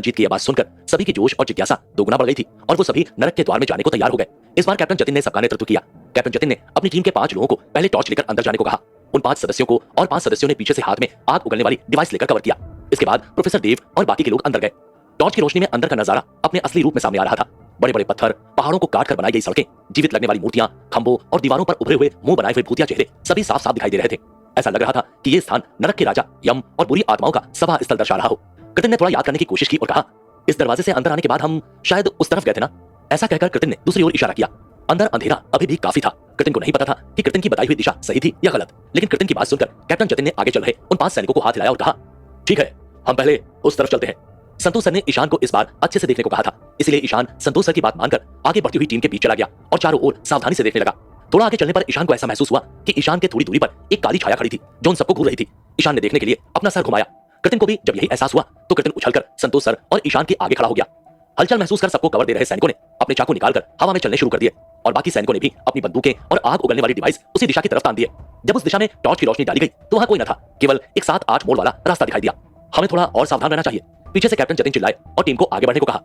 रंजीत की आवाज सुनकर सभी की जोश और जिज्ञासा दोगुना बढ़ गई थी और वो सभी नरक के द्वार में जाने को तैयार हो गए। इस बार कैप्टन जतिन ने सबका नेतृत्व किया। कैप्टन जतिन ने अपनी टीम के 5 लोगों को पहले टॉर्च लेकर अंदर जाने को कहा। उन 5 सदस्यों को और 5 सदस्यों ने पीछे से हाथ में आग उगलने वाली डिवाइस लेकर कवर किया। इसके बाद प्रोफेसर देव और बाकी के लोग अंदर गए। टॉर्च की रोशनी में अंदर का नजारा अपने असली रूप में सामने आ रहा था। बड़े बड़े पत्थर, पहाड़ों को काट कर बनाई गई सड़कें, जीवित लगने वाली मूर्तियां, खंभों और दीवारों पर उभरे हुए मुंह बनाए हुए भूतिया चेहरे सभी साफ साफ दिखाई दे रहे थे। ऐसा लग रहा था कि यह स्थान नरक के राजा यम और बुरी आत्माओं का सभा स्थल दर्शा रहा हो। कृतिन ने थोड़ा याद करने की कोशिश की और कहा, इस दरवाजे से अंदर आने के बाद हम शायद उस तरफ गए थे ना। ऐसा कहकर कृतिन ने दूसरी ओर इशारा किया। अंदर अंधेरा अभी भी काफी था। कृतिन को नहीं पता था कि कृतिन की बताई हुई दिशा सही थी या गलत, लेकिन कृतिन की बात सुनकर कैप्टन जतिन ने आगे चल रहे उन 5 सैनिकों को हाथ हिलाया और कहा, ठीक है, हम पहले उस तरफ चलते हैं। संतोष सर ने ईशान को इस बार अच्छे से देखने को कहा था, इसलिए ईशान संतोष सर की बात मानकर आगे बढ़ती हुई टीम के बीच चला गया और चारों ओर सावधानी से देखने लगा। थोड़ा आगे चलने पर ईशान को ऐसा महसूस हुआ कि ईशान के थोड़ी दूरी पर एक काली छाया खड़ी थी जो उन सबको घूर रही थी। ईशान ने देखने के लिए अपना सर घुमाया। कृतिन को भी जब यही एहसास हुआ तो कृतिन उछलकर संतोष सर और ईशान के आगे खड़ा हो गया। हलचल महसूस कर सबको कवर दे रहे सैनिकों ने अपने चाकू निकालकर हवा में चलने शुरू कर दिए और बाकी सैनिकों ने भी अपनी बंदूकें और आग उगलने वाली डिवाइस उसी दिशा की तरफ तान दिए। जब उस दिशा में टॉर्च की रोशनी डाली गई तो वहां कोई न था, केवल एक 7-8 मोड़ वाला रास्ता दिखाई दिया। हमें थोड़ा और सावधान रहना चाहिए, पीछे से कैप्टन जतिन चिल्लाए और टीम को आगे बढ़ने को कहा।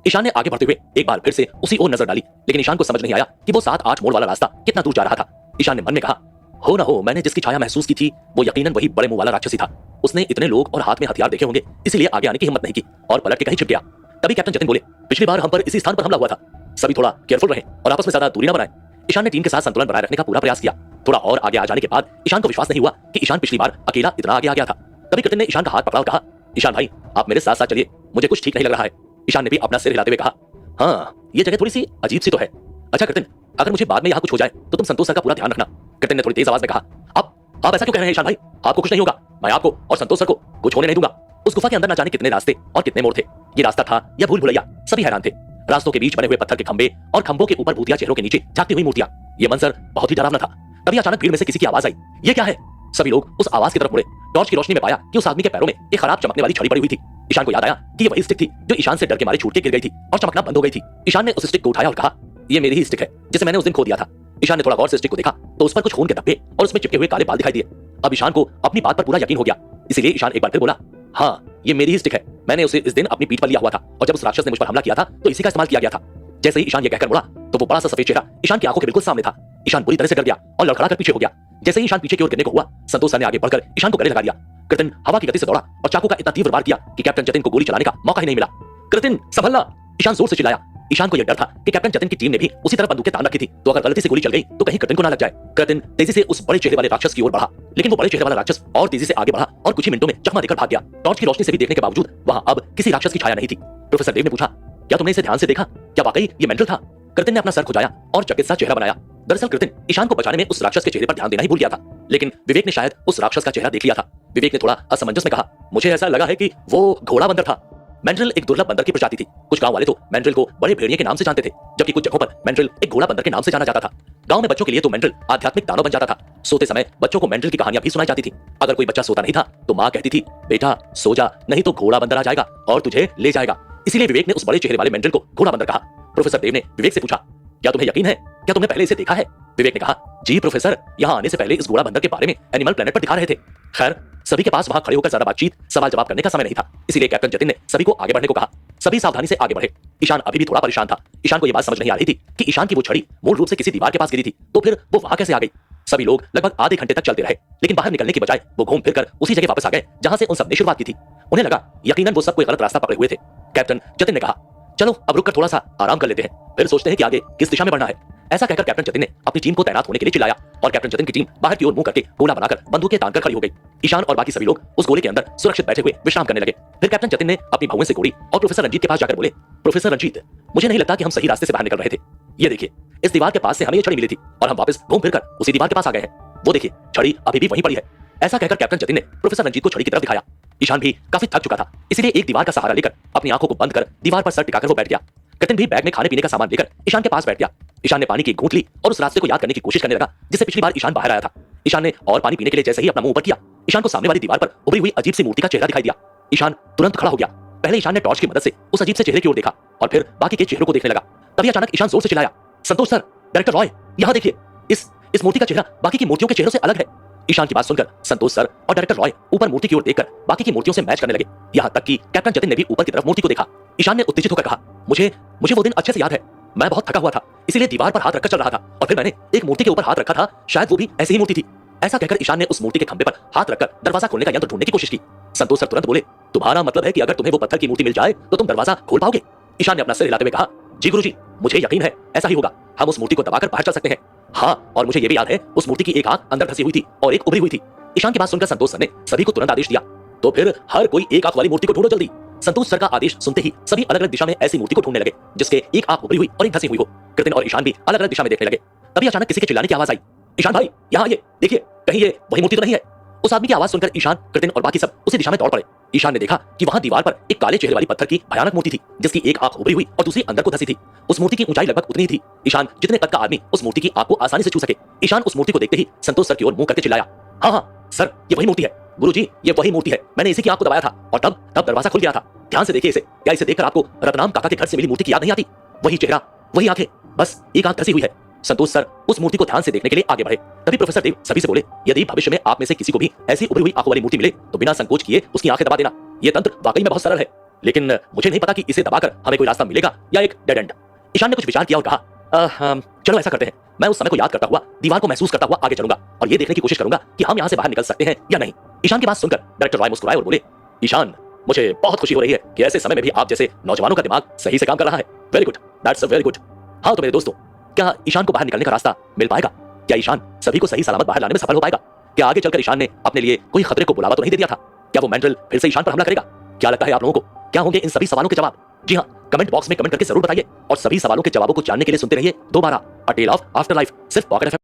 ईशान ने आगे बढ़ते हुए एक बार फिर से उसी ओर नजर डाली, लेकिन ईशान को समझ नहीं आया कि वो 7-8 मोड़ वाला रास्ता कितना दूर जा रहा था। ईशान ने मन में कहा, हो ना हो, मैंने जिसकी छाया महसूस की थी वो यकीनन वही बड़े मुंह वाला राक्षसी था। उसने इतने लोग और हाथ में हथियार देखे होंगे, इसीलिए आगे आने की हिम्मत नहीं की और पलट के कहीं छिप गया। तभी कैप्टन जतिन बोले, पिछली बार हम पर इसी स्थान पर हमला हुआ था, सभी थोड़ा केयरफुल रहें और आपस में ज्यादा दूरी न बनाएं। ईशान ने टीम के साथ संतुलन बनाए रखने का पूरा प्रयास किया। थोड़ा और आगे आ जाने के बाद ईशान को विश्वास नहीं हुआ कि ईशान पिछली बार अकेला इतना आगे आ गया था। तभी कृतिन ने ईशान का हाथ पकड़ा और कहा, ईशान भाई, आप मेरे साथ साथ चलिए, मुझे कुछ ठीक नहीं लग रहा है। ईशान ने भी अपना सिर हिलाते हुए कहा, हाँ, ये जगह थोड़ी सी अजीब सी तो है। अच्छा कृतिन, अगर मुझे बाद में यहाँ कुछ हो जाए तो तुम संतोष सर का पूरा ध्यान रखना। कृतिन ने थोड़ी तेज आवाज में कहा, आप ऐसा क्यों कह रहे हैं ईशान भाई? आपको कुछ नहीं होगा, मैं आपको और संतोष सर को कुछ होने नहीं दूंगा। उस गुफा के अंदर न जाने कितने रास्ते और कितने मोड़ थे। ये रास्ता था या भूल भुलैया, सभी हैरान थे। रास्तों के बीच बने हुए पत्थर के खंभे और खंभों के ऊपर भूतिया चेहरों के नीचे झांकती हुई मूर्तियां, ये मंजर बहुत ही डरावना था। तभी अचानक भीड़ में से किसी की आवाज आई, ये क्या है? सभी लोग उस आवाज की तरफ मुड़े। टॉर्च की रोशनी में पाया कि उस आदमी के पैरों में एक खराब चमकने वाली छड़ी पड़ी हुई थी। ईशान को याद आया कि ये वही स्टिक थी जो ईशान से डर के मारे छूट के गिर गई थी और चमकना बंद हो गई थी। ईशान ने उस स्टिक को उठाया और कहा, ये मेरी ही स्टिक है जिसे मैंने उस दिन खो दिया था। ईशान ने थोड़ा गौर से स्टिक को देखा तो उस पर कुछ खून के धब्बे और उसमें चिपके हुए काले बाल दिखाई दिए। अब ईशान को अपनी बात पर पूरा यकीन हो गया, इसीलिए ईशान एक बार फिर बोला, हाँ, ये मेरी ही स्टिक है, मैंने उसे इस दिन अपनी पीठ पर लिया हुआ था और जब उस राक्षस ने मुझ पर हमला किया था तो इसी का इस्तेमाल किया गया था। जैसे ही ईशान ये कहकर मुड़ा तो वो बड़ा सा सफेद चेहरा ईशान की आंखों के बिल्कुल सामने था। ईशान बुरी तरह से डर गया और लड़खड़ाकर पीछे हो गया। जैसे ही ईशान पीछे की ओर गिरने को हुआ, संतोष सर ने आगे बढ़कर ईशान को गले लगा दिया। कृतिन हवा की गति से दौड़ा और चाकू का इतना तीव्र वार किया कि कैप्टन जतिन को गोली चलाने का मौका ही नहीं मिला। कृतिन संभलना, ईशान जोर से चिल्लाया। ईशान को यह डर था कि कैप्टन जतिन की टीम ने भी उसी तरह बंदूकें तान रखी थी, तो अगर गलती से गोली चल गई तो कहीं कृतिन को ना लग जाए। कृतिन तेजी से उस बड़े चेहरे वाले राक्षस की ओर बढ़ा, लेकिन वो बड़े चेहरे वाला राक्षस और तेजी से आगे बढ़ा और कुछ ही मिनटों में चकमा देकर भाग गया। टॉर्च की रोशनी से भी देखने के बावजूद वहां अब किसी राक्षस की छाया नहीं थी। प्रोफेसर देव ने पूछा, क्या तुमने इसे ध्यान से देखा? क्या वाकई ये मेंटल था? कृतिन ने अपना सर खुजाया और चकित सा चेहरा बनाया। दरअसल कृतिन ईशान को बचाने में उस राक्षस के चेहरे पर ध्यान देना ही भूल गया था, लेकिन विवेक ने शायद उस राक्षस का चेहरा देख लिया था। विवेक ने थोड़ा असमंजस में कहा, मुझे ऐसा लगा है कि वो घोड़ा बंदर था। मैंड्रिल एक दुर्लभ बंदर की प्रजाति थी। कुछ गांव वाले तो मैंड्रिल को बड़े भेड़िए के नाम से जानते थे, जबकि कुछ जगहों पर मैंड्रिल एक घोड़ा बंदर के नाम से जाना जाता था। गांव में बच्चों के लिए तो मैंड्रिल आध्यात्मिक दानव बन जाता था। सोते समय बच्चों को मैंड्रिल की कहानियां भी सुनाई जाती थी। अगर कोई बच्चा सोता नहीं था तो माँ कहती थी, बेटा सो जा, नहीं तो घोड़ा बंदर आ जाएगा और तुझे ले जाएगा। इसीलिए विवेक ने उस बड़े चेहरे वाले मैंड्रिल को घोड़ा बंदर कहा। प्रोफेसर देव ने विवेक से पूछा, क्या तुम्हें यकीन है? क्या तुमने पहले इसे देखा है? विवेक ने कहा, जी प्रोफेसर, यहाँ आने से पहले इस घोड़ा बंदर के बारे में एनिमल प्लेनेट पर दिखा रहे थे। खैर, सभी के पास वहां खड़े होकर ज्यादा बातचीत, सवाल जवाब करने का समय नहीं था, इसीलिए कैप्टन जतिन ने सभी को आगे बढ़ने को कहा। सभी सावधानी से आगे बढ़े। ईशान अभी भी थोड़ा परेशान था। ईशान को यह बात समझ नहीं आ रही थी कि ईशान की वो छड़ी मूल रूप से किसी दीवार के पास गिरी थी, तो फिर वो वहां कैसे आ गई? सभी लोग लगभग आधे घंटे तक चलते रहे, लेकिन बाहर निकलने की बजाय वो घूम फिरकर उसी जगह वापस आ गए जहां से उन सबने शुरुआत की थी। उन्हें लगा यकीनन वो सब कोई गलत रास्ता पकड़े हुए थे। कैप्टन जतिन ने कहा, चलो अब रुककर थोड़ा सा आराम कर लेते हैं, फिर सोचते हैं कि आगे किस दिशा में बढ़ना है। ऐसा कहकर कैप्टन जतिन ने अपनी टीम को तैनात होने के लिए चिल्लाया और कैप्टन जतिन की टीम बाहर की ओर मुंह करके गोला बनाकर बंदूकें तानकर खड़ी हो गई। ईशान और बाकी सभी लोग उस गोले के अंदर सुरक्षित बैठे हुए विश्राम करने लगे। फिर कैप्टन जतिन ने अपनी भौं से गोली और प्रोफेसर रंजीत के पास जाकर बोले, प्रोफेसर रंजीत, मुझे नहीं लगता कि हम सही रास्ते से बाहर निकल रहे थे। ये देखिए, इस दीवार के पास से हमें ये छड़ी मिली थी और हम वापस घूम फिरकर उसी दीवार के पास आ गए हैं। वो देखिए, छड़ी अभी भी वहीं पड़ी है। ऐसा कहकर कैप्टन जतिन ने प्रोफेसर रंजीत को छड़ी की तरफ दिखाया। ईशान भी काफी थक चुका था, इसलिए एक दीवार का सहारा लेकर अपनी आंखों को बंद कर दीवार पर सर टिकाकर वो बैठ गया। कृतिन भी बैग में खाने पीने का सामान लेकर ईशान के पास बैठ गया। ईशान ने पानी की घूंट ली और उस रास्ते को याद करने की कोशिश करने लगा जिससे पिछली बार ईशान बाहर आया था। ईशान ने और पानी पीने के लिए जैसे ही अपना मुंह ऊपर किया, ईशान को सामने वाली दीवार पर उभरी हुई अजीब सी मूर्ति का चेहरा दिखाई दिया। ईशान तुरंत खड़ा हो गया। पहले ईशान ने टॉर्च की मदद से उस अजीब से चेहरे की ओर देखा और फिर बाकी के चेहरों को देखने लगा। तभी अचानक ईशान जोर से चिल्लाया, संतोष सर, डायरेक्टर रॉय, यहाँ देखिए, इस मूर्ति का चेहरा बाकी की मूर्तियों के चेहरों से अलग है। ईशान की बात सुनकर संतोष सर और डायरेक्टर रॉय ऊपर मूर्ति की ओर देखकर बाकी की मूर्तियों से मैच करने लगे। यहाँ तक कि कैप्टन जतिन ने भी ऊपर की तरफ मूर्ति को देखा। ईशान ने उत्तेजित होकर कहा, मुझे मुझे वो दिन अच्छे से याद है। मैं बहुत थका हुआ था, इसीलिए दीवार पर हाथ रखकर चल रहा था और फिर मैंने एक मूर्ति के ऊपर हाथ रखा था, शायद वो भी ऐसी ही मूर्ति थी। ऐसा कहकर ईशान ने उस मूर्ति के खंभे पर हाथ रखकर दरवाजा खोलने का यंत्र ढूंढने की कोशिश की। संतोष सर तुरंत बोले, तुम्हारा मतलब है कि अगर तुम्हें वो पत्थर की मूर्ति मिल जाए तो तुम दरवाजा खोल पाओगे? ईशान ने अपना सिर हिलाते हुए कहा, जी गुरुजी, मुझे यकीन है ऐसा ही होगा। हम उस मूर्ति को दबाकर बाहर चल सकते हैं। हाँ, और मुझे ये भी याद है उस मूर्ति की एक आंख अंदर धसी हुई थी और एक उभरी हुई थी। ईशान की बात सुनकर संतोष सर ने सभी को तुरंत आदेश दिया, तो फिर हर कोई एक आंख वाली मूर्ति को ढूंढो जल्दी। संतोष सर का आदेश सुनते ही सभी अलग अलग दिशा में ऐसी मूर्ति को ढूंढने लगे जिसके एक आंख उभरी हुई और एक धसी हुई हो। कृतिन और ईशान भी अलग अलग दिशा में देखने लगे। तभी अचानक किसी के चिल्लाने की आवाज आई, ईशान भाई यहाँ आइए, देखिए कहीं ये वही मूर्ति तो नहीं है? उस आदमी की आवाज सुनकर ईशान, कृतिन और बाकी सब उसी दिशा में दौड़ पड़े। ईशान ने देखा कि वहां दीवार पर एक काले चेहरे वाली पत्थर की भयानक मूर्ति थी जिसकी एक आंख उभरी हुई और दूसरी अंदर को धसी थी। उस मूर्ति की ऊंचाई लगभग उतनी ही थी। ईशान जितने कद का आदमी उस मूर्ति की आंख को आसानी से छू सके। ईशान उस मूर्ति को देखते ही संतोष सर की ओर मुंह करके चिल्लाया, हाँ हाँ सर, ये वही मूर्ति है। गुरुजी, ये वही मूर्ति है। मैंने इसी की आंख को दबाया था और तब दरवाजा खुल गया था। ध्यान से देखिए इसे। क्या इसे देखकर आपको रतनाम काका के घर से मिली मूर्ति की याद नहीं आती? वही चेहरा, वही आंखें, बस एक आंख धसी हुई है। संतोष सर उस मूर्ति को ध्यान से देखने के लिए आगे बढ़े। तभी प्रोफेसर देव सभी से बोले, यदि भविष्य में आप में से किसी को भी ऐसी उभरी हुई आंखों वाली मूर्ति मिले तो बिना संकोच किए उसकी आंखें दबा देना। यह तंत्र वाकई में बहुत सरल है, लेकिन मुझे नहीं पता कि इसे दबाकर हमें कोई रास्ता मिलेगा या एक डेड एंड। ईशान ने कुछ विचार किया और कहा, चलो ऐसा करते हैं, मैं उस समय को याद करता हुआ दीवार को महसूस करता हुआ आगे चलूंगा और ये देखने की कोशिश करूंगा कि हम यहाँ से बाहर निकल सकते हैं या नहीं। ईशान की बात सुनकर डायरेक्टर रॉय मुस्कुराए और बोले, ईशान, मुझे बहुत खुशी हो रही है कि ऐसे समय में भी आप जैसे नौजवानों का दिमाग सही से काम कर रहा है। Very good, that's very good. हाँ तो मेरे दोस्तों, क्या ईशान को बाहर निकलने का रास्ता मिल पाएगा? क्या ईशान सभी को सही सलामत बाहर लाने में सफल हो पाएगा? क्या आगे चलकर ईशान ने अपने लिए कोई खतरे को बुलावा तो नहीं दे दिया था? क्या वो मेंटल फिर से ईशान पर हमला करेगा? क्या लगता है आप लोगों को, क्या होंगे इन सभी सवालों के जवाब? जी हाँ, कमेंट बॉक्स में कमेंट करके जरूर बताइए और सभी सवालों के जवाबों को जानने के लिए सुनते रहिए दोबारा अ टेल ऑफ आफ्टर लाइफ, सिर्फ पॉकेट एफएम।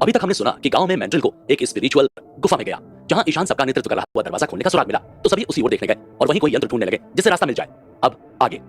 अभी तक हमने सुना कि गांव में मेंटल को एक स्पिरिचुअल गुफा में गया जहां ईशान सबका नेतृत्व कर रहा हुआ दरवाजा खोलने का सुराग मिला तो सभी उसी ओर देखने गए और वहीं कोई यंत्र ढूंढने लगे जिससे रास्ता मिल जाए। अब आगे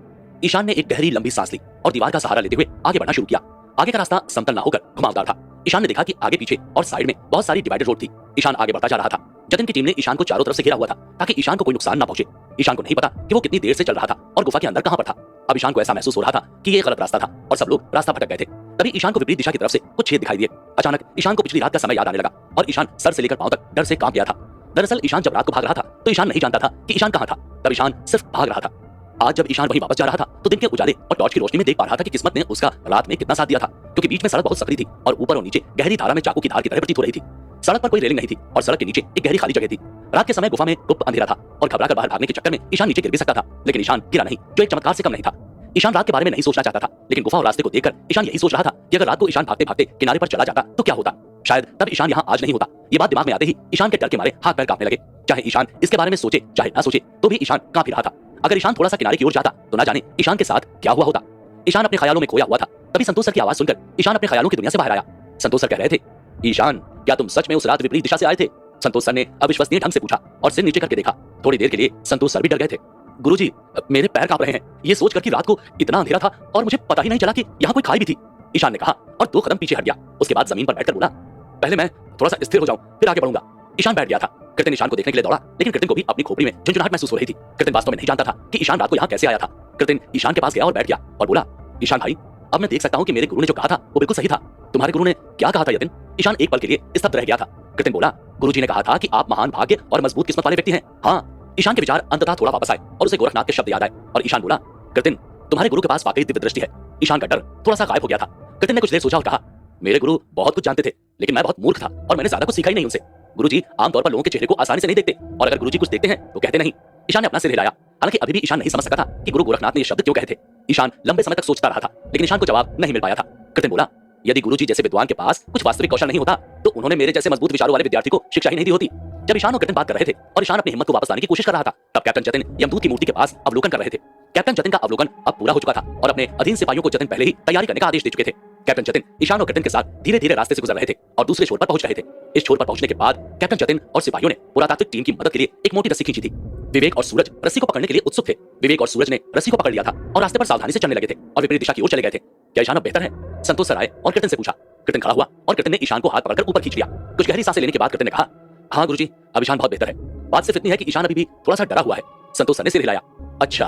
ईशान ने एक गहरी लंबी सांस ली और दीवार का सहारा लेते हुए आगे बढ़ना शुरू किया। आगे का रास्ता समतल ना होकर घुमावदार था। ईशान ने देखा कि आगे पीछे और साइड में बहुत सारी डिवाइडेड रोड थी। ईशान आगे बढ़ता जा रहा था। जतिन की टीम ने ईशान को चारों तरफ से घेरा हुआ था ताकि ईशान को कोई नुकसान ना पहुंचे। ईशान को नहीं पता कि वो कितनी देर से चल रहा था और गुफा के अंदर कहां पर था। अब ईशान को ऐसा महसूस हो रहा था कि ये गलत रास्ता था और सब लोग रास्ता भटक गए थे। तभी ईशान को विपरीत दिशा की तरफ से कुछ छेद दिखाई दिए। अचानक ईशान को पिछली रात का समय याद आने लगा और ईशान सर से लेकर पांव तक डर से कांप गया था। दरअसल ईशान जब रात को भाग रहा था तो ईशान नहीं जानता था कि ईशान कहां था। तब ईशान सिर्फ भाग रहा था। आज जब ईशान वहीं वापस जा रहा था तो दिन के उजाले और टॉर्च की रोशनी में देख पा रहा था कि किस्मत ने उसका रात में कितना साथ दिया था, क्योंकि बीच में सड़क बहुत सकरी थी और ऊपर और नीचे गहरी धारा में चाकू की धार की तरह प्रतीत हो रही थी। सड़क पर कोई रेलिंग नहीं थी और सड़क के नीचे एक गहरी खाली जगह थी। रात के समय गुफा में गुप्त अंधेरा था और घबराकर बाहर भागने के चक्कर में ईशान नीचे गिर भी सकता था, लेकिन ईशान गिरा नहीं, जो एक चमत्कार से कम नहीं था। ईशान रात के बारे में नहीं सोचना चाहता था, लेकिन गुफा और रास्ते को देखकर ईशान यही सोच रहा था कि अगर रात को ईशान भागते भागते किनारे पर चला जाता तो क्या होता। शायद तब ईशान यहाँ आज नहीं होता। ये बात दिमाग में आते ही ईशान के डर के मारे हाथ पैर कांपने लगे। चाहे ईशान इसके बारे में सोचे चाहे ना सोचे तो भी ईशान कांप ही रहा था। अगर ईशान थोड़ा सा किनारे की ओर जाता तो ना जाने ईशान के साथ क्या हुआ होता। ईशान अपने ख्यालों में खोया हुआ था। तभी संतोष सर की आवाज सुनकर ईशान अपने ख्यालों की दुनिया से बाहर आया। संतोष सर कह रहे थे, ईशान, क्या तुम सच में उस रात विपरीत दिशा से आए थे? संतोष सर ने अविश्वसनीय ढंग से पूछा और सिर नीचे करके देखा। थोड़ी देर के लिए संतोष सर भी डर गए थे। गुरुजी, मेरे पैर कांप रहे हैं ये सोचकर कि रात को इतना अंधेरा था और मुझे पता ही नहीं चला कि यहाँ कोई खाई भी थी, ईशान ने कहा और 2 कदम पीछे हट गया। उसके बाद जमीन पर बैठकर बोला, पहले मैं थोड़ा सा स्थिर हो जाऊं फिर आगे बढ़ूंगा। ईशान बैठ गया था। कृतिन ईशान को देखने के लिए दौड़ा, लेकिन कृतिन को भी अपनी खोपड़ी में झुंझुनाहट महसूस हो रही थी। कृतिन वास्तव में नहीं जानता था कि ईशान रात को यहाँ कैसे आया था। कृतिन ईशान के पास गया और बैठ गया और बोला, ईशान भाई, अब मैं देख सकता हूँ कि मेरे गुरु ने जो कहा था वो बिल्कुल सही था। तुम्हारे गुरु ने क्या कहा था यतिन? ईशान एक पल के लिए स्तब्ध रह गया था। कृतिन बोला, गुरुजी ने कहा था कि आप महान भाग्य और मजबूत किस्मत वाले व्यक्ति हैं। हाँ। ईशान के विचार अंततः थोड़ा वापस आए और उसे गोरखनाथ के शब्द याद आए और ईशान बोला, कृतिन, तुम्हारे गुरु के पास वाकई दिव्य दृष्टि है। ईशान का डर थोड़ा सा गायब हो गया था। कृतिन ने कुछ देर सोचा और कहा, मेरे गुरु बहुत कुछ जानते थे, लेकिन मैं बहुत मूर्ख था और मैंने ज्यादा कुछ सीखा ही नहीं उनसे। गुरुजी आमतौर पर लोगों के चेहरे को आसानी से नहीं देखते और अगर गुरुजी कुछ देखते हैं तो कहते नहीं। ईशान ने अपना सिर हिलाया। हालांकि अभी भी ईशान नहीं समझ सका था कि गुरु गोरखनाथ ने ये शब्द क्यों कहे थे। ईशान लंबे समय तक सोचता रहा था, लेकिन ईशान को जवाब नहीं मिल पाया था। कृतिन बोला, यदि गुरुजी जैसे विद्वान के पास कुछ वास्तविक कौशल नहीं होता तो उन्होंने मेरे जैसे मजबूत विचारों वाले विद्यार्थी को शिक्षा ही नहीं दी होती। जब ईशान और कृतिन बात कर रहे थे और ईशान अपनी हिम्मत को वापस लाने की कोशिश कर रहा था, तब कैप्टन जतिन यमदूत की मूर्ति के पास अवलोकन कर रहे थे। कैप्टन जतिन का अवलोकन अब पूरा हो चुका था और अपने अधीन सिपाहियों को जतिन पहले ही तैयारी करने का आदेश दे चुके थे। कैप्टन जतिन ईशान और कृतिन के साथ धीरे धीरे रास्ते से गुजर रहे थे और दूसरे छोर पर पहुंच रहे थे। इस छोर पर पहुंचने के बाद कैप्टन जतिन और सिपाहियों ने पुरातात्विक टीम की मदद के लिए एक मोटी रस्सी खींची थी। विवेक और सूरज रस्सी को पकड़ने के लिए उत्सुक थे। विवेक और सूरज ने रस्सी को पकड़ लिया था और रास्ते पर सावधानी से चलने लगे थे और विपरीत दिशा की ओर चले गए थे। क्या ईशान अब बेहतर है? संतोष सर आए और कृतिन से पूछा। कृतिन खड़ा हुआ और कृतिन ने ईशान को हाथ पकड़कर ऊपर खींच लिया। कुछ गहरी सांसें लेने के बाद कृतिन ने कहा, हाँ गुरुजी, अब ईशान बहुत बेहतर है। बात सिर्फ इतनी है कि ईशान अभी भी थोड़ा सा डरा हुआ है। संतोष सर ने सिर हिलाया। अच्छा,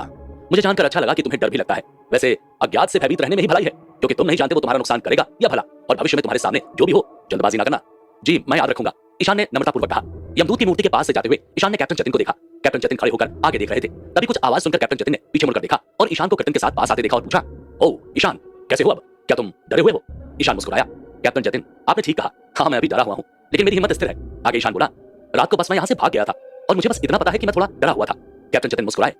मुझे जानकर अच्छा लगा कि तुम्हें डर भी लगता है। वैसे अज्ञात से भयभीत रहने में ही भलाई है, क्योंकि तुम नहीं जानते वो तुम्हारा नुकसान करेगा या भला, और भविष्य में तुम्हारे सामने जो भी हो जल्दबाजी ना करना। जी मैं याद रखूंगा। ईशान ने नम्रतापूर्वक कहा। यमदूत की मूर्ति के पास से जाते हुए ईशान ने कैप्टन जतिन को देखा। कैप्टन जतिन खड़े होकर आगे देख रहे थे। तभी कुछ आवाज सुनकर कैप्टन जतिन ने पीछे मुड़कर देखा और ईशान को कर्टन के साथ पास आते देखा और पूछा, ओ ईशान, कैसे हो अब? क्या तुम डरे हुए हो? ईशान मुस्कुराया। कैप्टन जतिन, आपने ठीक कहा। हाँ, मैं अभी डरा हुआ हूँ, लेकिन मेरी हिम्मत स्थिर है। आगे ईशान बोला, रात को बस मैं यहाँ से भाग गया था और मुझे बस इतना पता है कि मैं थोड़ा डरा हुआ था। कैप्टन जतिन मुस्कुराए।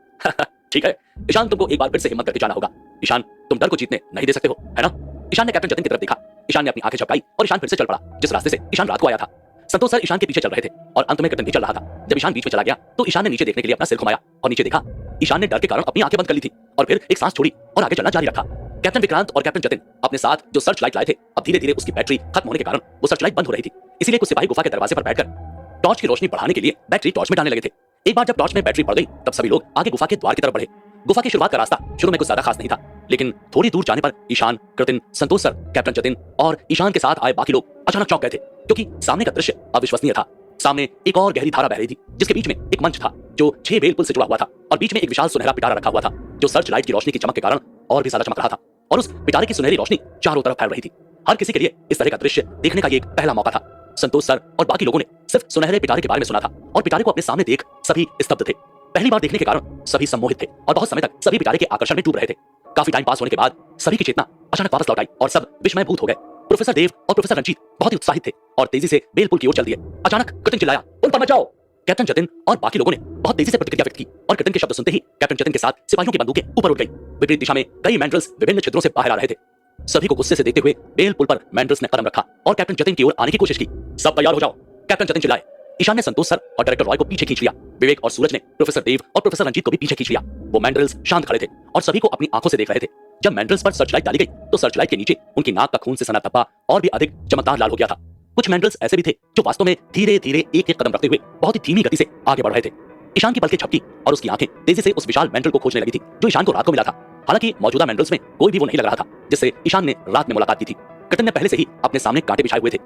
ठीक है ईशान, तुमको एक बार फिर से हिम्मत करके जाना होगा। ईशान, तुम डर को जीतने नहीं दे सकते हो, है ना? ईशान ने कैप्टन जतिन की तरफ देखा। ईशान ने अपनी आंखें झपकाई और ईशान फिर से चल पड़ा जिस रास्ते से ईशान रात को आया था। संतोष सर ईशान के पीछे चल रहे थे और अंत में कर्टन भी चल रहा था। जब ईशान बीच में चला गया तो ईशान ने नीचे देखने के लिए अपना सिर घुमाया और नीचे देखा। ईशान ने डर के कारण अपनी आंखें बंद कर ली थी और फिर एक सांस छोड़ी और आगे चलना जारी रखा। कैप्टन विक्रांत और कैप्टन जतिन अपने साथ जो सर्च लाइट लाए थे, अब धीरे धीरे उसकी बैटरी खत्म होने के कारण वो सर्च लाइट बंद हो रही थी। इसीलिए कुछ सिपाही गुफा के दरवाजे पर बैठकर टॉर्च की रोशनी बढ़ाने के लिए बैटरी टॉर्च में डालने लगे थे। एक बार जब टॉर्च में बैटरी बढ़ गई तब सभी लोग आगे गुफा के द्वार की तरफ बढ़े। गुफा की शुरुआत का रास्ता शुरू में कुछ ज्यादा खास नहीं था, लेकिन थोड़ी दूर जाने पर ईशान, कृतिन, संतोष सर, कैप्टन जतिन और ईशान के साथ आए बाकी लोग अचानक चौंक गए थे, क्योंकि सामने का दृश्य अविश्वसनीय था। सामने एक और गहरी धारा बह रही थी जिसके बीच में एक मंच था जो 6 बेल पुल से जुड़ा हुआ था और बीच में एक विशाल सुनहरा पिटारा रखा हुआ था जो सर्च लाइट की रोशनी की चमक के कारण और भी ज्यादा चमक रहा था और उस पिटारे की सुनहरी रोशनी चारों तरफ फैल रही थी। हर किसी के लिए इस तरह का दृश्य देखने का ये एक पहला मौका था। संतोष सर और बाकी लोगों ने सिर्फ सुनहरे पिटारे के बारे में सुना था और पिटारे को अपने सामने देख सभी स्तब्ध थे। पहली बार देखने के कारण सभी सम्मोहित थे और बहुत समय तक सभी पिटारे के आकर्षण में डूब रहे थे। काफी टाइम पास होने के बाद सभी की चेतना अचानक वापस लौट आई और सब विस्मय भूत हो गए। प्रोफेसर देव और प्रोफेसर रंजीत बहुत ही उत्साहित थे और तेजी से बेलपुल की ओर चल दिए। अचानक कर्टन चिल्लाया, उन पर मत जाओ। कैप्टन जतिन और बाकी लोगों ने बहुत तेजी से प्रतिक्रिया व्यक्त की और कर्टन के शब्द सुनते ही कैप्टन जतिन के साथ सिपाहियों की बंदूकें ऊपर उठ गई। विपरीत दिशा में कई मैंडल्स विभिन्न छिद्रों से बाहर आ रहे थे। सभी को गुस्से से देखते हुए बेलपुल पर मैंडल्स ने कदम रखा और कैप्टन जतिन की ओर आने की कोशिश की। सब तैयार हो जाओ, कैप्टन जतिन चिल्लाए। ईशान ने संतोष सर और डायरेक्टर रॉय को पीछे खींच लिया। विवेक और सूरज ने प्रोफेसर देव और प्रोफेसर रंजीत को भी पीछे खींच लिया। वो मैंडल्स शांत खड़े थे और सभी को अपनी आंखों से देख रहे थे। जब मैंडल्स पर सर्च लाइट डाली गई तो सर्च लाइट के नीचे उनकी नाक का खून से सना धब्बा और भी अधिक चमकदार लाल हो गया था। कुछ मैंडल्स ऐसे भी थे जो वास्तव में धीरे धीरे एक एक कदम रखते हुए बहुत ही धीमी गति से आगे बढ़ रहे थे। ईशान की पलकें झपकी और उसकी आंखें तेजी से उस विशाल मैंडल को खोजने लगी थी जो ईशान को रात को मिला था। हालांकि मौजूदा मैंडल्स में कोई भी वो नहीं लग रहा था जिससे ईशान ने रात में मुलाकात की थी। कर्टन ने पहले से ही अपने सामने कांटे बिछाए हुए थे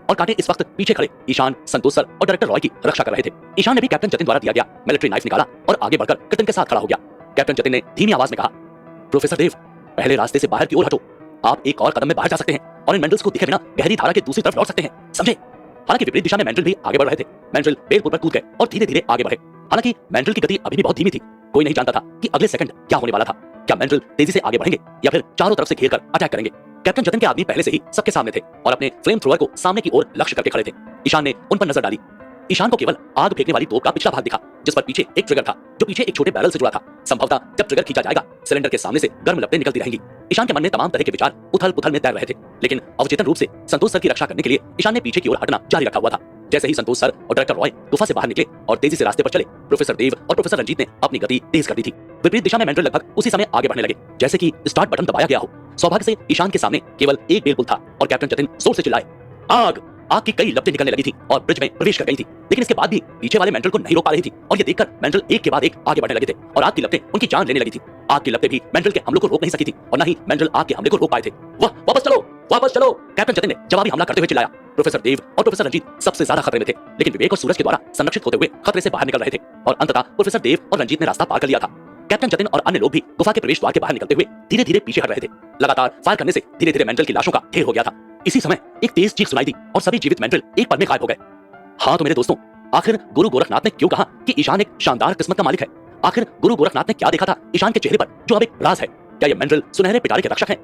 और कांटे इस वक्त पीछे खड़े ईशान, संतोष सर और डायरेक्टर रॉय की रक्षा कर रहे थे। ईशान ने भी कैप्टन जतिन द्वारा दिया गया मिलिट्री नाइफ निकाला और आगे बढ़कर कर्टन के साथ खड़ा हो गया। कैप्टन जतिन ने धीमी आवाज में कहा, प्रोफेसर देव, पहले रास्ते से बाहर की ओर हटो। आप एक और कदम में बाहर जा सकते हैं और इन मैंडल्स को दिखे बिना गहरी धारा के दूसरी तरफ लौट सकते हैं, समझे? हालांकि विपरीत दिशा में मैंडल भी आगे बढ़ रहे थे। मैंडल बेलपुल पर कूद गए और धीरे धीरे आगे बढ़े। हालांकि मैंडल की गति अभी भी बहुत धीमी थी। कोई नहीं जानता था कि अगले सेकंड क्या होने वाला था। क्या मैंडल तेजी से आगे बढ़ेंगे या फिर चारों तरफ से घेर कर अटैक करेंगे? कैप्टन जतिन के आदमी पहले से ही सबके सामने थे और अपने फ्लेम थ्रोअर को सामने की ओर लक्ष्य करके खड़े थे। ईशान ने उन पर नजर डाली। ईशान को केवल आग फेंकने वाली तोप का पिछला भाग दिखा जिस पर पीछे एक ट्रिगर था जो पीछे एक छोटे बैरल से जुड़ा था। संभवतः जब ट्रिगर खींचा जाएगा सिलेंडर के सामने से गर्म लपटें निकलती रहेंगी। ईशान के मन में तमाम तरह के विचार उथल पुथल में तैर रहे थे, लेकिन अवचेतन रूप से संतोष सर की रक्षा करने के लिए ईशान ने पीछे की ओर हटना जारी रखा हुआ था। जैसे ही संतोष सर और डायरेक्टर रॉय गुफा से बाहर निकले और तेजी से रास्ते पर चले, प्रोफेसर देव और प्रोफेसर रंजीत ने अपनी गति तेज कर दी थी। विपरीत दिशा में मैंडल लगभग उसी समय आगे बढ़ने लगे जैसे कि स्टार्ट बटन दबाया गया हो। सौभाग्य से ईशान के सामने केवल एक बेलपुल था और कैप्टन जतिन जोर से चिल्लाए, आग! आग की कई लपटें निकलने लगी थी और ब्रिज में प्रवेश कर गई थी, लेकिन इसके बाद भी पीछे वाले मैंडल को नहीं रोक पा रही थी और ये देखकर मैंडल एक के बाद एक आगे बढ़ने लगे थे और आग की लपटें उनकी जान लेने लगी थी। आग की लपटें भी मैंडल के हमलों को रोक नहीं सकी थी और न ही मैंडल आग के हमले को रोक पाए थे। वाह, वापस चलो, वापस चलो! कैप्टन जतिन ने जवाबी हमला करते हुए चिल्लाया। प्रोफेसर देव और प्रोफेसर रंजीत सबसे ज्यादा खतरे में थे, लेकिन विवेक और सूरज के द्वारा संरक्षित होते हुए खतरे से बाहर निकल रहे थे और अंततः प्रोफेसर देव और रंजीत ने रास्ता पार कर लिया था। कैप्टन जतिन और अन्य लोग भी गुफा के प्रवेश द्वार के बाहर निकलते हुए धीरे धीरे पीछे हट रहे थे। लगातार फायर करने से धीरे धीरे मैंडल की लाशों का ढेर हो गया था। इसी समय एक तेज चीख सुनाई दी और सभी जीवित मैंडल एक पल में गायब हो गए। हाँ तो मेरे दोस्तों, आखिर गुरु गोरखनाथ ने क्यों कहा कि ईशान एक शानदार किस्मत का मालिक है? आखिर गुरु गोरखनाथ ने क्या देखा था ईशान के चेहरे पर जो अब एक राज है? क्या ये मैंडल सुनहरे पिटारे के रक्षक हैं